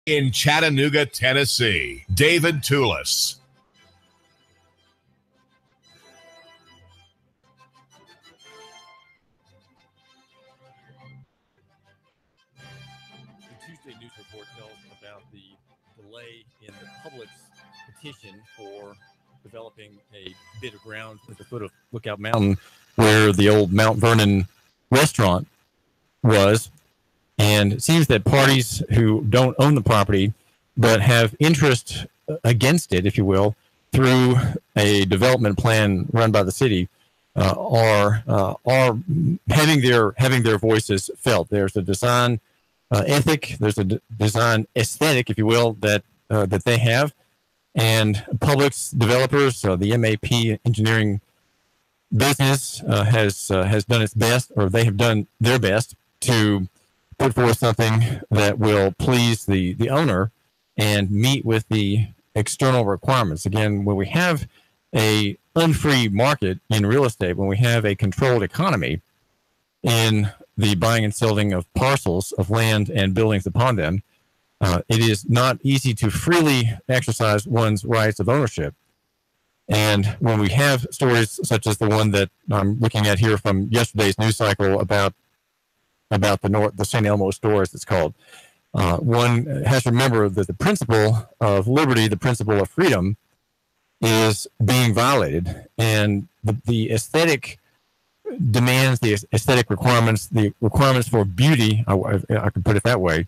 In Chattanooga, Tennessee, David Toulis. The Tuesday News Report tells about the delay in the public's petition for developing a bit of ground at the foot of Lookout Mountain where the old Mount Vernon restaurant was. And it seems that parties who don't own the property but have interest against it, if you will, through a development plan run by the city, are having their voices felt. There's a design ethic, there's a design aesthetic, if you will, that they have, and Publix developers, the MAP engineering business has done its best, or they have done their best to put forth something that will please the owner and meet with the external requirements. Again, when we have a unfree market in real estate, when we have a controlled economy in the buying and selling of parcels of land and buildings upon them, it is not easy to freely exercise one's rights of ownership. And when we have stories such as the one that I'm looking at here from yesterday's news cycle about the St. Elmo store, as it's called, one has to remember that the principle of liberty, the principle of freedom, is being violated, and the aesthetic demands, the aesthetic requirements, the requirements for beauty, I could put it that way,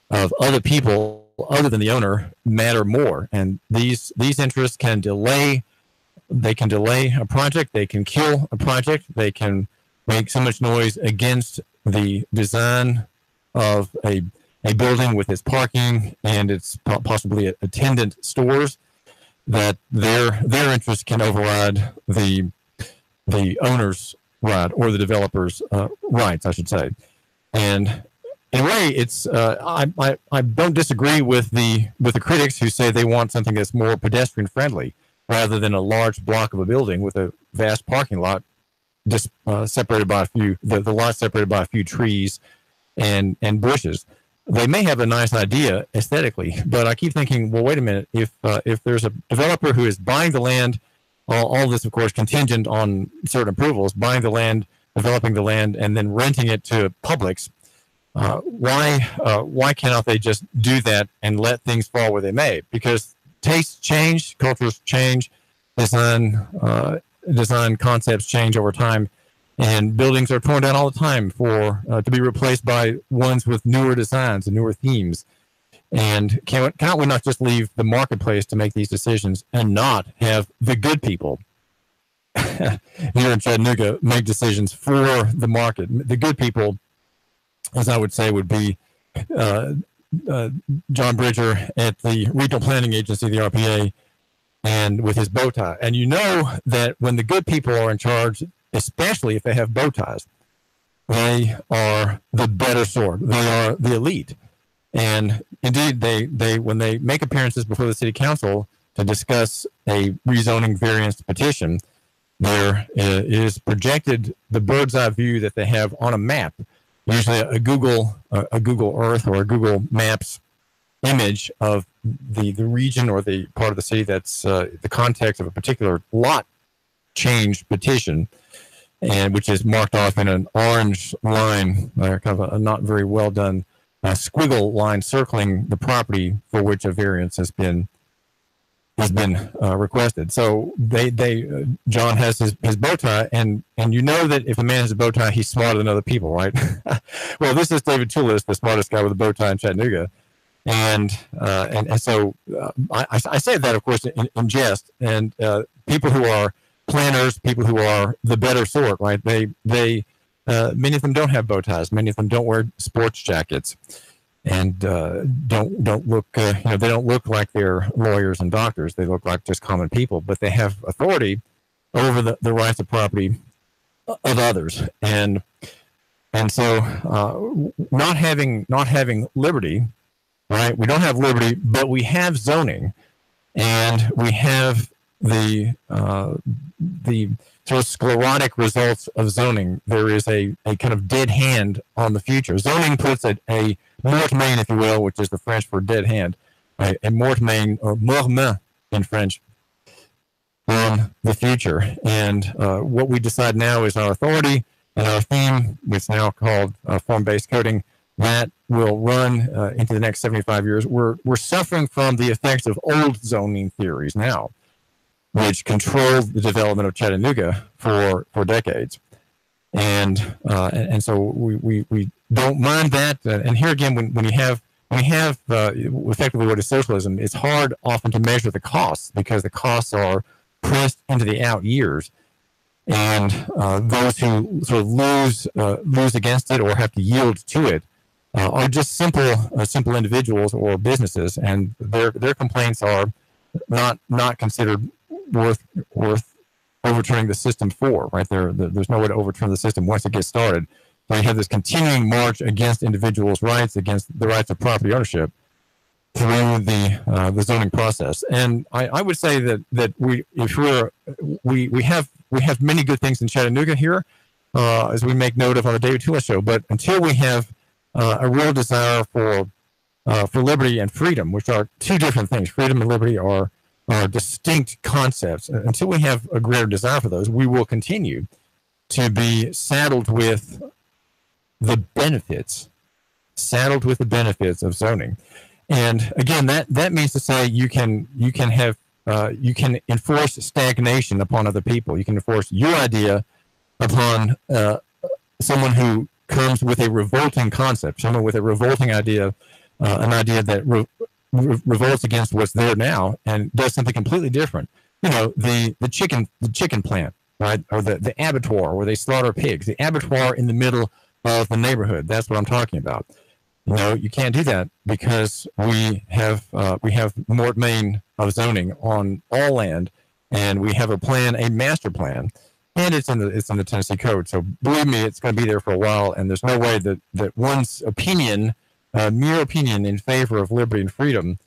of other people other than the owner matter more. And these interests can delay. They can delay a project. They can kill a project. They can make so much noise against the design of a building with its parking and its possibly attendant stores that their interest can override the owner's right, or the developer's rights, I should say. And in a way, it's I don't disagree with the critics who say they want something that's more pedestrian friendly rather than a large block of a building with a vast parking lot just separated by the lot separated by a few trees and bushes. They may have a nice idea aesthetically, but I keep thinking, well, wait a minute. If there's a developer who is buying the land, all this, of course, contingent on certain approvals, buying the land, developing the land, and then renting it to Publix, why cannot they just do that and let things fall where they may? Because tastes change, cultures change, design concepts change over time, and buildings are torn down all the time to be replaced by ones with newer designs and newer themes. And can't we not just leave the marketplace to make these decisions and not have the good people here in Chattanooga make decisions for the market? The good people, as I would say, would be John Bridger at the Regional Planning Agency, the RPA, and with his bow tie. And you know that when the good people are in charge, especially if they have bow ties, they are the better sort. They are the elite. And indeed, they when they make appearances before the city council to discuss a rezoning variance petition, there is projected the bird's eye view that they have on a map, usually a Google Earth or a Google Maps image of the region or the part of the city that's the context of a particular lot change petition, and which is marked off in an orange line, kind of a not very well done squiggle line circling the property for which a variance has been requested. So John has his bow tie, and you know that if a man has a bow tie, he's smarter than other people, right? Well, this is David Toulis, the smartest guy with a bow tie in Chattanooga, and so I say that, of course, in jest. And people who are planners, people who are the better sort, right? They many of them don't have bow ties. Many of them don't wear sports jackets, and don't look they don't look like they're lawyers and doctors. They look like just common people, but they have authority over the rights of property of others. And so not having liberty, right? We don't have liberty, but we have zoning, and we have the sort of sclerotic results of zoning. There is a kind of dead hand on the future. Zoning puts a morte-main, if you will, which is the French for dead hand, a morte-main, or mort-main in French, on the future. And what we decide now is our authority and our theme, which is now called form-based coding, that will run into the next 75 years. We're suffering from the effects of old zoning theories now, which controlled the development of Chattanooga for decades. And so we don't mind that. And here again, when you have effectively what is socialism, it's hard often to measure the costs because the costs are pressed into the out years. And those who sort of lose against it or have to yield to it are just simple individuals or businesses, and their complaints are not considered worth overturning the system for, right? There's no way to overturn the system once it gets started. So you have this continuing march against individuals' rights, against the rights of property ownership through the zoning process. And I would say that we have many good things in Chattanooga here, as we make note of on the David Tula Show. But until we have a real desire for liberty and freedom, which are two different things, freedom and liberty are distinct concepts. Until we have a greater desire for those, we will continue to be saddled with the benefits of zoning. And again, that means to say you can enforce stagnation upon other people. You can enforce your idea upon someone who comes with a revolting concept, someone with a revolting idea, an idea that revolts against what's there now and does something completely different. You know, the chicken plant, right, or the abattoir where they slaughter pigs. The abattoir in the middle of the neighborhood. That's what I'm talking about. You know, you can't do that because we have morte-main of zoning on all land, and we have a master plan. And it's in the Tennessee Code. So believe me, it's going to be there for a while. And there's no way that one's opinion, mere opinion in favor of liberty and freedom,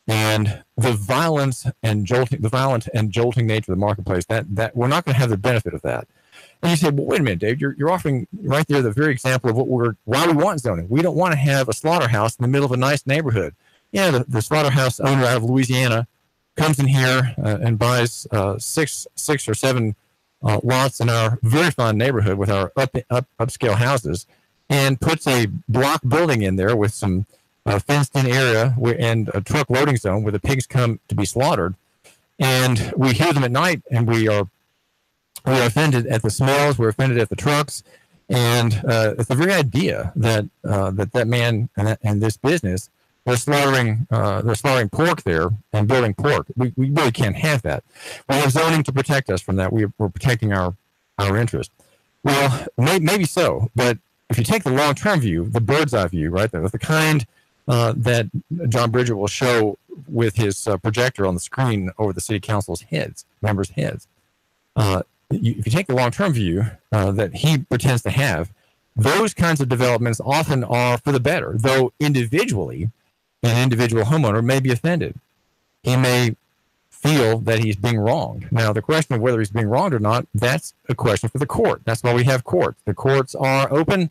and the violent and jolting nature of the marketplace, that we're not going to have the benefit of that. And you say, well, wait a minute, Dave, you're offering right there the very example of why we want zoning. We don't want to have a slaughterhouse in the middle of a nice neighborhood. Yeah, the slaughterhouse owner out of Louisiana comes in here and buys six or seven lots in our very fine neighborhood with our upscale houses, and puts a block building in there with some fenced-in area and a truck loading zone where the pigs come to be slaughtered. And we hear them at night, and we're offended at the smells. We're offended at the trucks, and it's the very idea that that man and this business, they're slaughtering pork there and building pork. We really can't have that. We have zoning to protect us from that. We're protecting our interest. Well, maybe so, but if you take the long-term view, the bird's eye view, right, the kind that John Bridger will show with his projector on the screen over the city council's members' heads. If you take the long-term view that he pretends to have, those kinds of developments often are for the better, though individually, an individual homeowner may be offended. He may feel that he's being wronged. Now, the question of whether he's being wronged or not, that's a question for the court. That's why we have courts. The courts are open,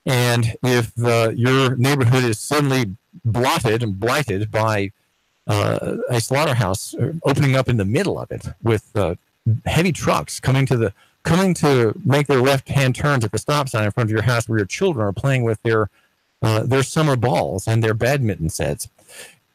and if your neighborhood is suddenly blotted and blighted by a slaughterhouse opening up in the middle of it with heavy trucks coming to make their left-hand turns at the stop sign in front of your house where your children are playing with their summer balls and their badminton sets.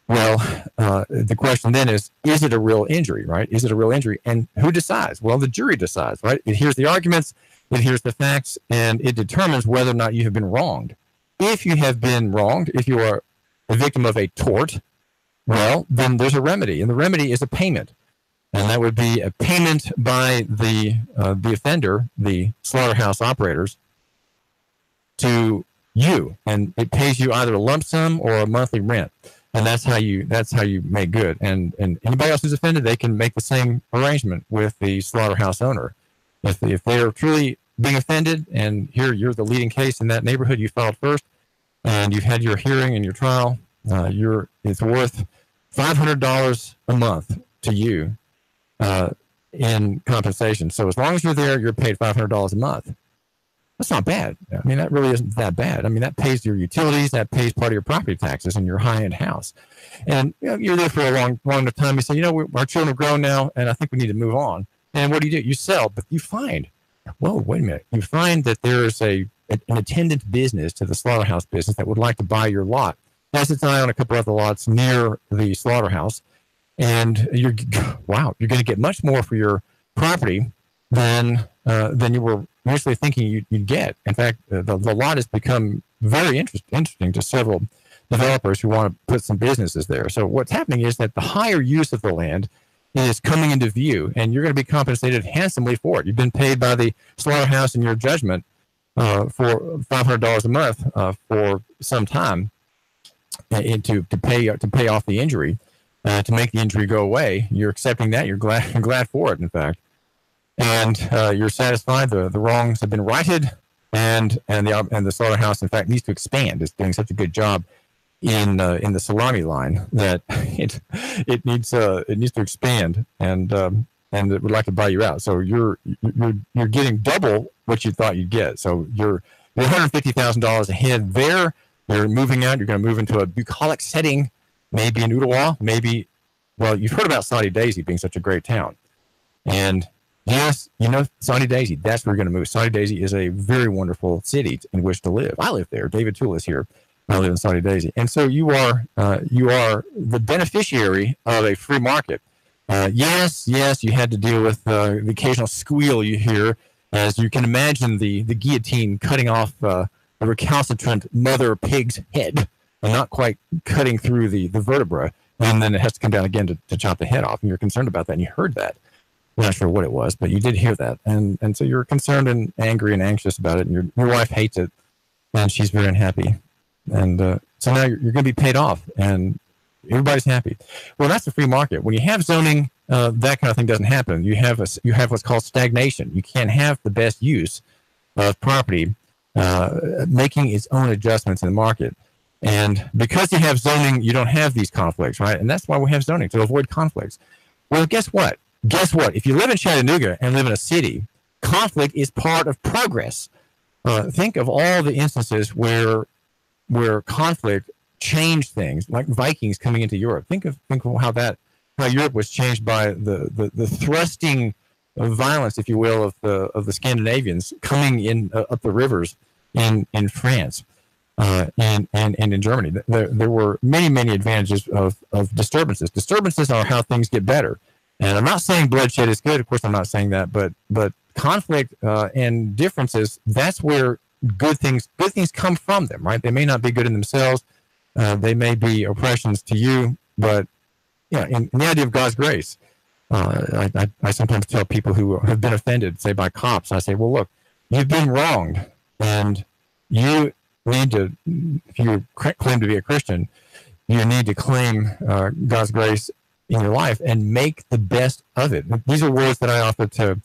Well, the question then is it a real injury, right? Is it a real injury? And who decides? Well, the jury decides, right? It hears the arguments, it hears the facts, and it determines whether or not you have been wronged. If you have been wronged, if you are a victim of a tort, well, then there's a remedy, and the remedy is a payment. And that would be a payment by the offender, the slaughterhouse operators, to you, and it pays you either a lump sum or a monthly rent, and that's how you make good. And anybody else who's offended, they can make the same arrangement with the slaughterhouse owner. If they are truly being offended, and here you're the leading case in that neighborhood, you filed first, and you've had your hearing and your trial, it's worth $500 a month to you. in compensation. So as long as you're there, you're paid $500 a month. That's not bad. I mean, that really isn't that bad. I mean, that pays your utilities, that pays part of your property taxes in your high-end house. And you're there for a long enough time. You say, our children are grown now, and I think we need to move on. And what do? You sell, but you find, whoa, wait a minute. You find that there's an attendant business to the slaughterhouse business that would like to buy your lot. Has its eye on a couple other lots near the slaughterhouse. And you're going to get much more for your property than you were initially thinking you'd get. In fact, the lot has become very interesting to several developers who want to put some businesses there. So what's happening is that the higher use of the land is coming into view, and you're going to be compensated handsomely for it. You've been paid by the slaughterhouse in your judgment for $500 a month for some time to pay off the injury, to make the injury go away. You're accepting that. You're glad for it, in fact. And you're satisfied the wrongs have been righted, and the slaughterhouse, in fact, needs to expand. It's doing such a good job in the salami line that it needs to expand, and it would like to buy you out. So you're getting double what you thought you'd get. So you're $150,000 ahead there. You're moving out. You're going to move into a bucolic setting, maybe in Ottawa, maybe. Well, you've heard about Saudi Daisy being such a great town, and yes, Saudi Daisy, that's where you're going to move. Saudi Daisy is a very wonderful city in which to live. I live there. David Toole is here. I live in Saudi Daisy. And so you are the beneficiary of a free market. Yes, you had to deal with the occasional squeal you hear, as you can imagine the guillotine cutting off a recalcitrant mother pig's head and not quite cutting through the vertebra. And then it has to come down again to chop the head off. And you're concerned about that, and you heard that. I'm not sure what it was, but you did hear that. And so you're concerned and angry and anxious about it. And your wife hates it, and she's very unhappy. And so now you're going to be paid off, and everybody's happy. Well, that's the free market. When you have zoning, that kind of thing doesn't happen. You have what's called stagnation. You can't have the best use of property making its own adjustments in the market. And because you have zoning, you don't have these conflicts, right? And that's why we have zoning, to avoid conflicts. Well, guess what? If you live in Chattanooga and live in a city, conflict is part of progress. Think of all the instances where conflict changed things, like Vikings coming into Europe. Think of how Europe was changed by the thrusting of violence, if you will, of the Scandinavians coming in up the rivers in France and in Germany. There were many advantages of disturbances. Disturbances are how things get better. And I'm not saying bloodshed is good. Of course, I'm not saying that. But conflict and differences, that's where good things come from them, right? They may not be good in themselves. They may be oppressions to you. But in the idea of God's grace, I sometimes tell people who have been offended, say by cops, I say, well, look, you've been wronged, and you need to, if you claim to be a Christian, you need to claim God's grace in your life and make the best of it. These are words that I offer to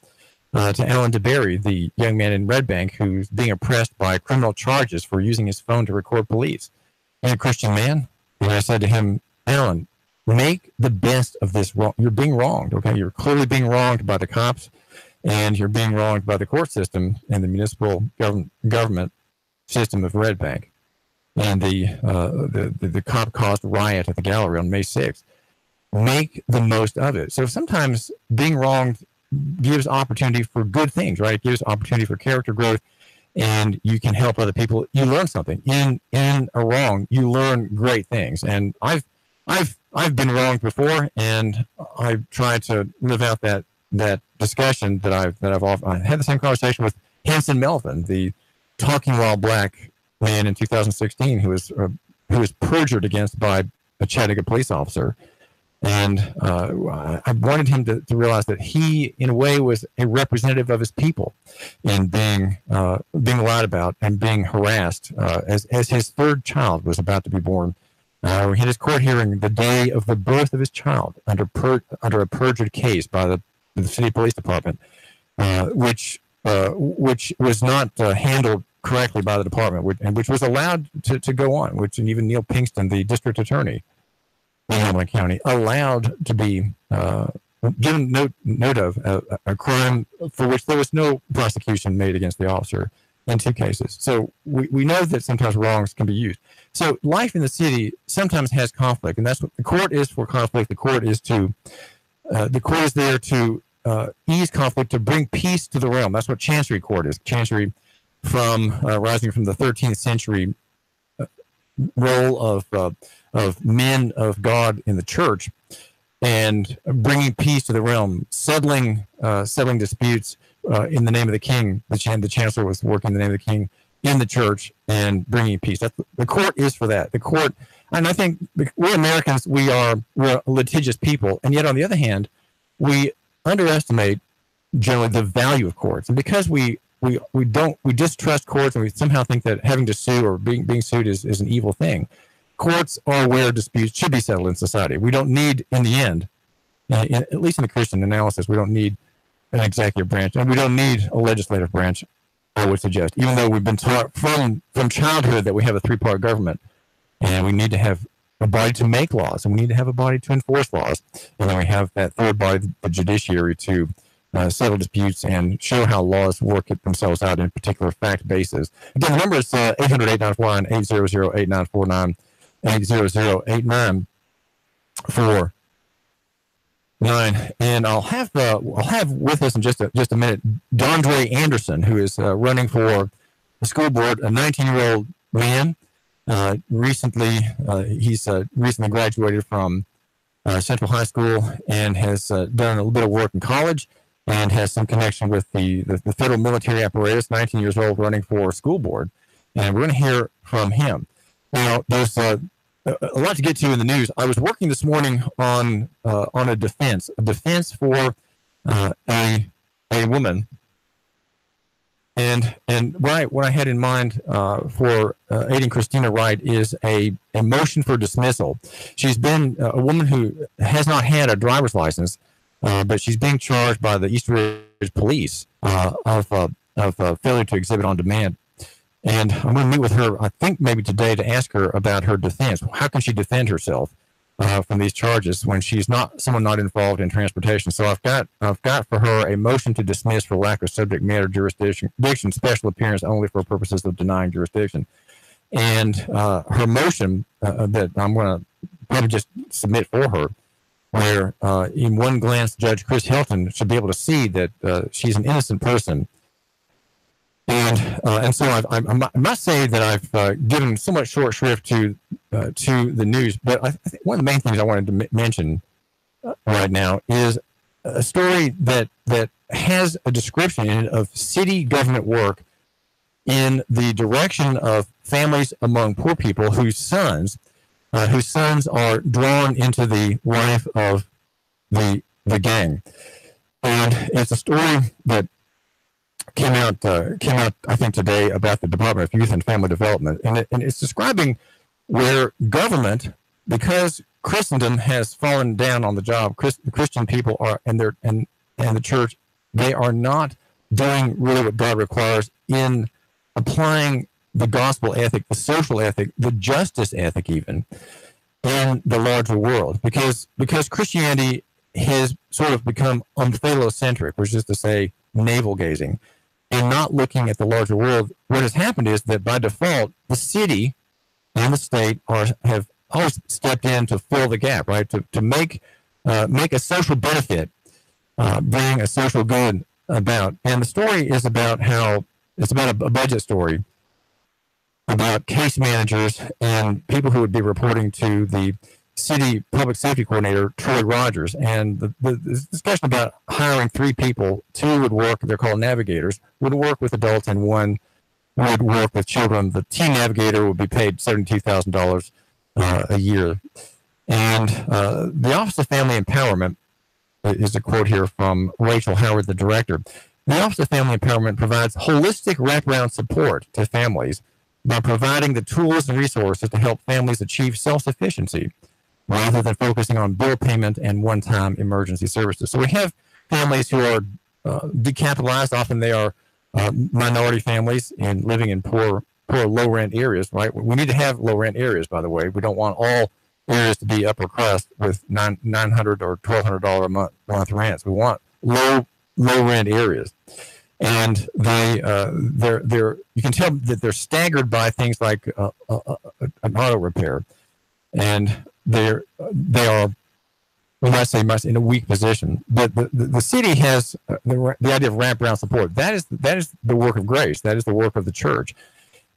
Alan DeBerry, the young man in Red Bank who's being oppressed by criminal charges for using his phone to record police. He's a Christian man, and I said to him, Alan, make the best of this. You're being wronged, okay? You're clearly being wronged by the cops, and you're being wronged by the court system and the municipal government system of Red Bank, and the cop-caused riot at the gallery on May 6th. Make the most of it. So sometimes being wronged gives opportunity for good things, right? It gives opportunity for character growth, and you can help other people. You learn something in a wrong. You learn great things, and I've been wronged before, and I try to live out that discussion that I've often. I had the same conversation with Hanson Melvin, the talking while black man in 2016, who was perjured against by a Chattanooga police officer. And I wanted him to realize that he, in a way, was a representative of his people in being lied about and being harassed as his third child was about to be born. We had his court hearing the day of the birth of his child under a perjured case by the city police department, which was not handled correctly by the department, and which was allowed to go on, which even Neil Pinkston, the district attorney in Hamilton County, allowed to be given note of a crime for which there was no prosecution made against the officer in 2 cases. So we know that sometimes wrongs can be used. So life in the city sometimes has conflict, and that's what the court is for. Conflict. The court is there to ease conflict, to bring peace to the realm. That's what Chancery Court is. Chancery, rising from the 13th century role of men of God in the church, and bringing peace to the realm, settling disputes in the name of the king. The chancellor was working in the name of the king in the church and bringing peace. The court is for that. The court, and I think we're Americans. We're a litigious people, and yet on the other hand, we underestimate generally the value of courts, and because we distrust courts, and we somehow think that having to sue or being sued is an evil thing. Courts are where disputes should be settled in society. We don't need, in the end, at least in the Christian analysis, we don't need an executive branch, and we don't need a legislative branch, I would suggest, even though we've been taught from childhood that we have a 3-part government, and we need to have a body to make laws, and we need to have a body to enforce laws, and then we have that third body, the judiciary, to settle disputes and show how laws work themselves out in particular fact bases. Again, the number is 800-894-9, 800-8949, 800-8949. And I'll have with us in just a minute Dondre Anderson, who is running for the school board, a 19-year-old man. He's recently graduated from Central High School and has done a little bit of work in college and has some connection with the federal military apparatus. 19 years old, running for school board, and we're going to hear from him. Now, there's a lot to get to in the news. I was working this morning on a defense for a woman, and what I had in mind for aiding Christina Wright is a motion for dismissal. She's been a woman who has not had a driver's license, but she's being charged by the East Ridge Police of failure to exhibit on demand. And I'm going to meet with her, I think maybe today, to ask her about her defense. How can she defend herself from these charges when she's someone not involved in transportation? So I've got for her a motion to dismiss for lack of subject matter jurisdiction, special appearance only for purposes of denying jurisdiction. And her motion that I'm going to probably just submit for her, where in one glance Judge Chris Hilton should be able to see that she's an innocent person. And so I must say that I've given somewhat short shrift to the news, but I think one of the main things I wanted to mention right now is a story that has a description in it of city government work in the direction of families among poor people whose sons are drawn into the life of the gang. And it's a story that came out I think today about the Department of Youth and Family Development, and it's describing where government, because Christendom has fallen down on the job, Christian people are and the church, they are not doing really what God requires in applying the gospel ethic, the social ethic, the justice ethic, even in the larger world, because Christianity has sort of become omphalocentric, which is to say navel gazing, and not looking at the larger world. What has happened is that by default, the city and the state have always stepped in to fill the gap, right? To make a social benefit, bring a social good about. And the story is about how it's about a budget story about case managers and people who would be reporting to the city public safety coordinator, Troy Rogers, and the discussion about hiring 3 people. 2 would work, they're called navigators, would work with adults, and 1 would work with children. The team navigator would be paid $72,000 a year. And the Office of Family Empowerment is a quote here from Rachel Howard, the director. The Office of Family Empowerment provides holistic wraparound support to families by providing the tools and resources to help families achieve self-sufficiency, rather than focusing on bill payment and one-time emergency services. So we have families who are decapitalized. Often they are minority families and living in poor low-rent areas, right? We need to have low-rent areas, by the way. We don't want all areas to be upper crust with $900 or $1,200 a month rents. We want low rent areas, and they're you can tell that they're staggered by things like an auto repair, and they are, we might say, in a weak position. But the city has the idea of wraparound support. That is the work of grace. That is the work of the church.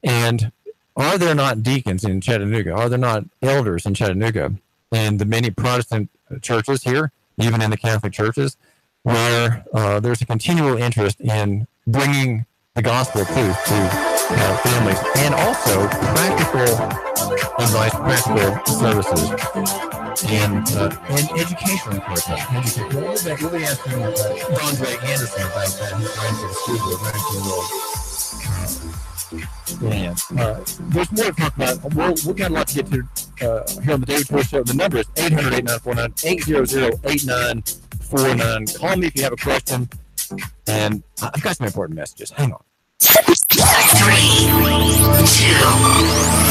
And are there not deacons in Chattanooga? Are there not elders in Chattanooga and the many Protestant churches here, even in the Catholic churches, where there's a continual interest in bringing the gospel of truth to families, and also practical advice, practical services, and educational encouragement. We'll be asking Andre Anderson about that. He's running for the school board, 19-year-old. There's more to talk about. We've got a lot to get to here on the David Toy Show. The number is 800-8949, 800-8949. Call me if you have a question. And I've got some important messages. Hang on. 3, 2,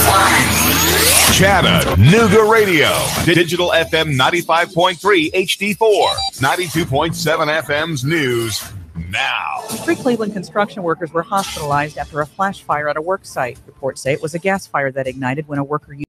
1. Chattanooga Radio. Digital FM 95.3 HD4. 92.7 FM's news now. 3 Cleveland construction workers were hospitalized after a flash fire at a work site. Reports say it was a gas fire that ignited when a worker used